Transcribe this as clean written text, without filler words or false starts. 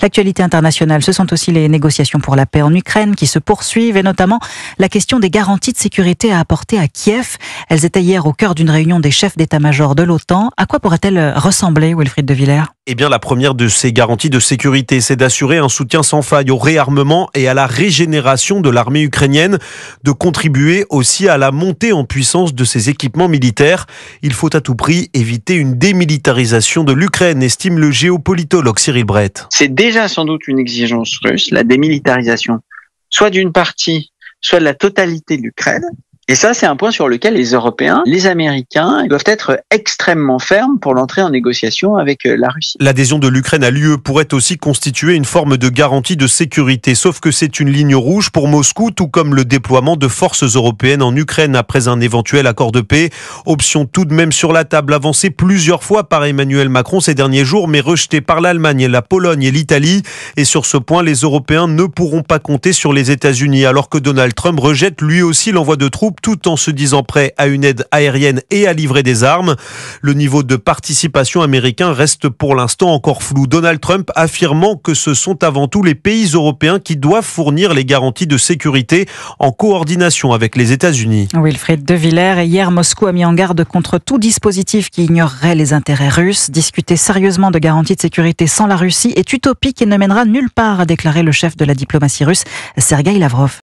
L'actualité internationale, ce sont aussi les négociations pour la paix en Ukraine qui se poursuivent et notamment la question des garanties de sécurité à apporter à Kiev. Elles étaient hier au cœur d'une réunion des chefs d'état-major de l'OTAN. À quoi pourrait-elle ressembler, Wilfried de Villers ? Eh bien, la première de ces garanties de sécurité, c'est d'assurer un soutien sans faille au réarmement et à la régénération de l'armée ukrainienne, de contribuer aussi à la montée en puissance de ses équipements militaires. Il faut à tout prix éviter une démilitarisation de l'Ukraine, estime le géopolitologue Cyril Brett. C'est déjà sans doute une exigence russe, la démilitarisation, soit d'une partie, soit de la totalité de l'Ukraine. Et ça, c'est un point sur lequel les Européens, les Américains doivent être extrêmement fermes pour l'entrée en négociation avec la Russie. L'adhésion de l'Ukraine à l'UE pourrait aussi constituer une forme de garantie de sécurité, sauf que c'est une ligne rouge pour Moscou, tout comme le déploiement de forces européennes en Ukraine après un éventuel accord de paix. Option tout de même sur la table, avancée plusieurs fois par Emmanuel Macron ces derniers jours, mais rejetée par l'Allemagne, la Pologne et l'Italie. Et sur ce point, les Européens ne pourront pas compter sur les États-Unis, alors que Donald Trump rejette lui aussi l'envoi de troupes, tout en se disant prêt à une aide aérienne et à livrer des armes. Le niveau de participation américain reste pour l'instant encore flou. Donald Trump affirmant que ce sont avant tout les pays européens qui doivent fournir les garanties de sécurité en coordination avec les États-Unis. Wilfried de Villers, et hier Moscou a mis en garde contre tout dispositif qui ignorerait les intérêts russes. Discuter sérieusement de garanties de sécurité sans la Russie est utopique et ne mènera nulle part, a déclaré le chef de la diplomatie russe, Sergueï Lavrov.